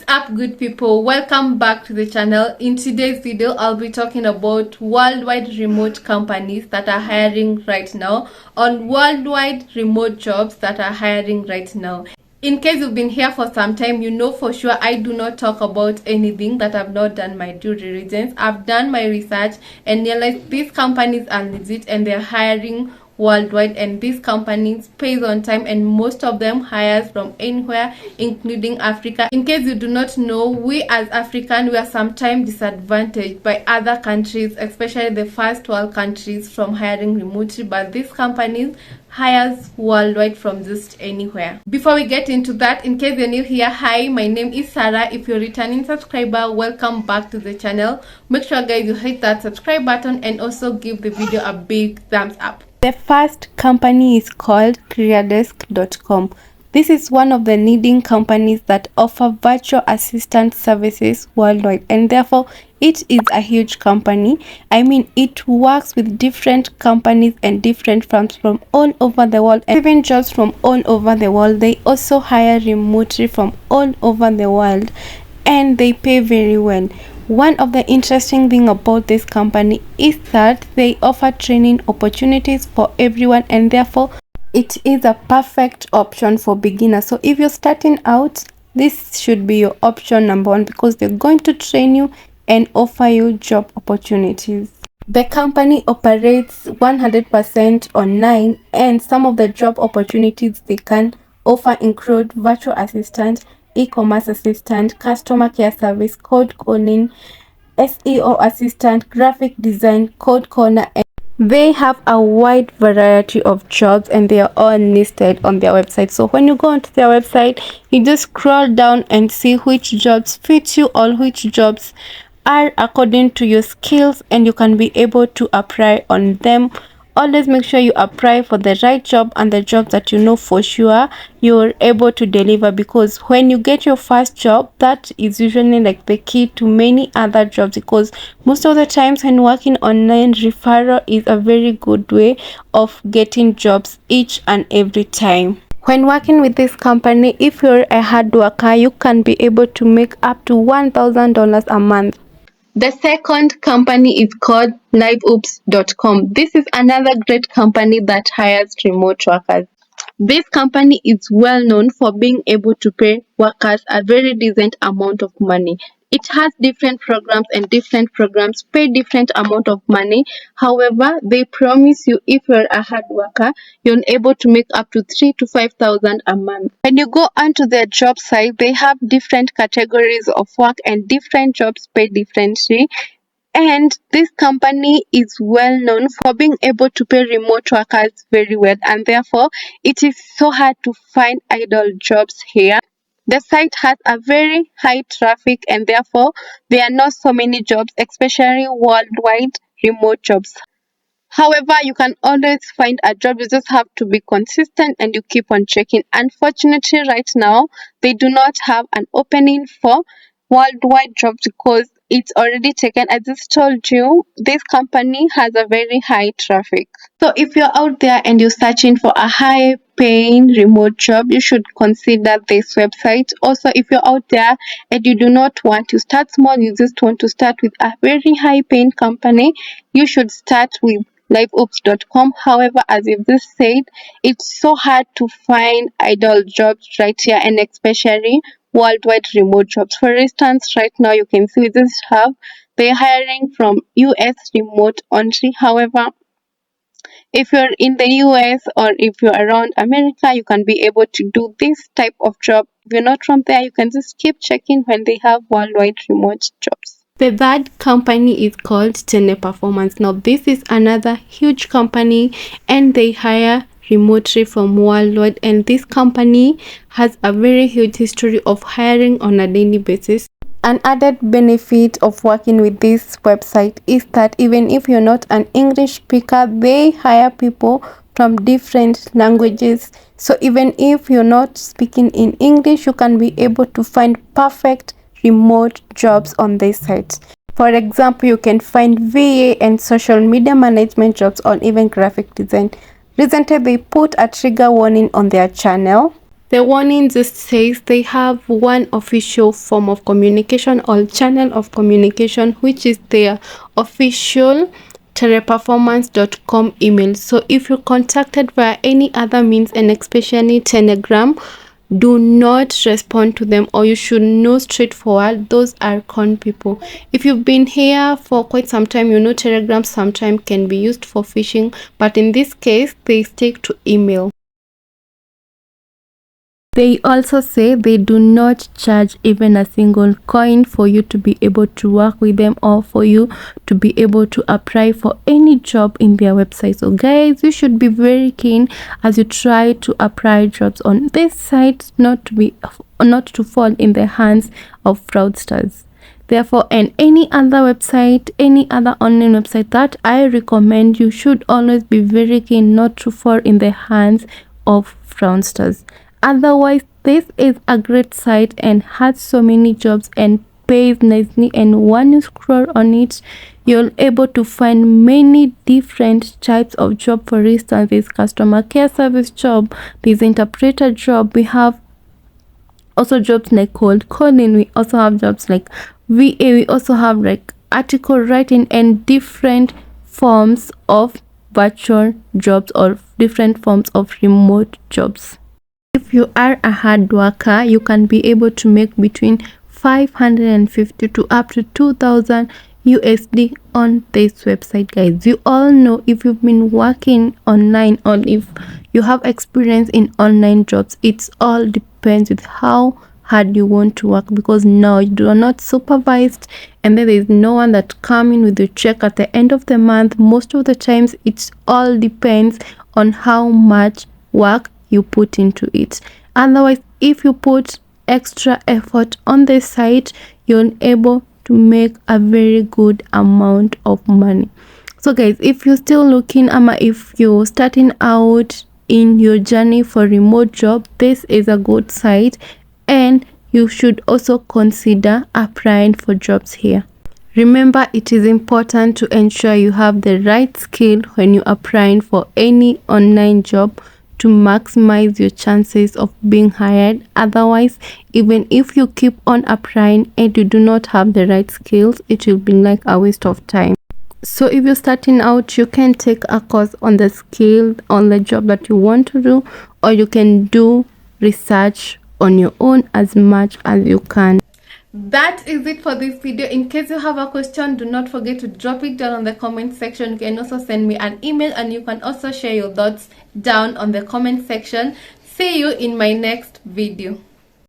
up, good people? Welcome back to the channel. In today's video I'll be talking about worldwide remote companies that are hiring right now, on worldwide remote jobs that are hiring right now. In case you've been here for some time, you know for sure I do not talk about anything that I've not done my due diligence. I've done my research and realized these companies are legit and they're hiring worldwide, and these companies pays on time, and most of them hires from anywhere including Africa. In case you do not know, we as African, we are sometimes disadvantaged by other countries, especially the first world countries, from hiring remotely, but these companies hires worldwide from just anywhere. Before we get into that, in case you're new here, hi, my name is Sarah. If you're a returning subscriber, welcome back to the channel. Make sure guys you hit that subscribe button and also give the video a big thumbs up. The first company is called CareerDesk.com. This is one of the leading companies that offer virtual assistant services worldwide, and therefore it is a huge company. I mean, it works with different companies and different firms from all over the world, and even jobs from all over the world. They also hire remotely from all over the world, and they pay very well. One of the interesting thing about this company is that they offer training opportunities for everyone, and therefore it is a perfect option for beginners. So if you're starting out, this should be your option number one, because they're going to train you and offer you job opportunities. The company operates 100% online, and some of the job opportunities they can offer include virtual assistant, e-commerce assistant, customer care service, code calling, SEO assistant, graphic design, code corner, and they have a wide variety of jobs, and they are all listed on their website. So when you go onto their website, you just scroll down and see which jobs fit you or which jobs are according to your skills, and you can be able to apply on them. Always make sure you apply for the right job and the job that you know for sure you're able to deliver, because when you get your first job, that is usually like the key to many other jobs, because most of the times when working online, referral is a very good way of getting jobs each and every time. When working with this company, if you're a hard worker, you can be able to make up to $1,000 a month. The second company is called LiveOps.com. This is another great company that hires remote workers. This company is well known for being able to pay workers a very decent amount of money. It has different programs, and different programs pay different amount of money. However, they promise you, if you're a hard worker, you're able to make up to 3,000 to 5,000 a month. When you go onto their job site, they have different categories of work, and different jobs pay differently. And this company is well known for being able to pay remote workers very well, and therefore it is so hard to find idle jobs here. The site has a very high traffic, and therefore there are not so many jobs, especially worldwide remote jobs. However, you can always find a job. You just have to be consistent and you keep on checking. Unfortunately, right now they do not have an opening for worldwide jobs because it's already taken. I just told you this company has a very high traffic. So if you're out there and you're searching for a high paying remote job, you should consider this website. Also, if you're out there and you do not want to start small, you just want to start with a very high paying company, you should start with LiveOps.com. However, as you've just said, it's so hard to find idle jobs right here, and especially worldwide remote jobs. For instance, right now you can see this have they're hiring from US remote only. However, if you're in the US or if you're around America, you can be able to do this type of job. If you're not from there, you can just keep checking when they have worldwide remote jobs. The third company is called Teleperformance. Now, this is another huge company, and they hire remotely from worldwide, and this company has a very huge history of hiring on a daily basis. An added benefit of working with this website is that even if you're not an English speaker, they hire people from different languages. So even if you're not speaking in English, you can be able to find perfect remote jobs on this site. For example, you can find VA and social media management jobs, or even graphic design. Recently, they put a trigger warning on their channel. The warning just says they have one official form of communication or channel of communication, which is their official teleperformance.com email. So if you're contacted via any other means, and especially Telegram, do not respond to them, or you should know straightforward those are con people. If you've been here for quite some time, you know Telegram sometimes can be used for phishing, but in this case they stick to email. They also say they do not charge even a single coin for you to be able to work with them, or for you to be able to apply for any job in their website. So guys, you should be very keen as you try to apply jobs on this site, not to fall in the hands of fraudsters. Therefore, and any other website, any other online website that I recommend, you should always be very keen not to fall in the hands of fraudsters. Otherwise, this is a great site and has so many jobs and pays nicely, and when you scroll on it, you're able to find many different types of job. For instance, there's customer care service job, there's interpreter job, we have also jobs like cold calling, we also have jobs like VA, we also have like article writing, and different forms of virtual jobs or different forms of remote jobs. If you are a hard worker, you can be able to make between 550 to up to 2000 USD on this website, guys. You all know, if you've been working online or if you have experience in online jobs, it's all depends with how hard you want to work, because now you are not supervised, and then there's no one that come in with your check at the end of the month. Most of the times it all depends on how much work you put into it. Otherwise, if you put extra effort on the site, you're able to make a very good amount of money. So guys, if you're still looking, if you're starting out in your journey for remote job, this is a good site, and you should also consider applying for jobs here. Remember, it is important to ensure you have the right skill when you're applying for any online job to maximize your chances of being hired. Otherwise, even if you keep on applying and you do not have the right skills, it will be like a waste of time. So if you're starting out, you can take a course on the skill on the job that you want to do, or you can do research on your own as much as you can. That is it for this video. In case you have a question, do not forget to drop it down on the comment section. You can also send me an email, and you can also share your thoughts down on the comment section. See you in my next video.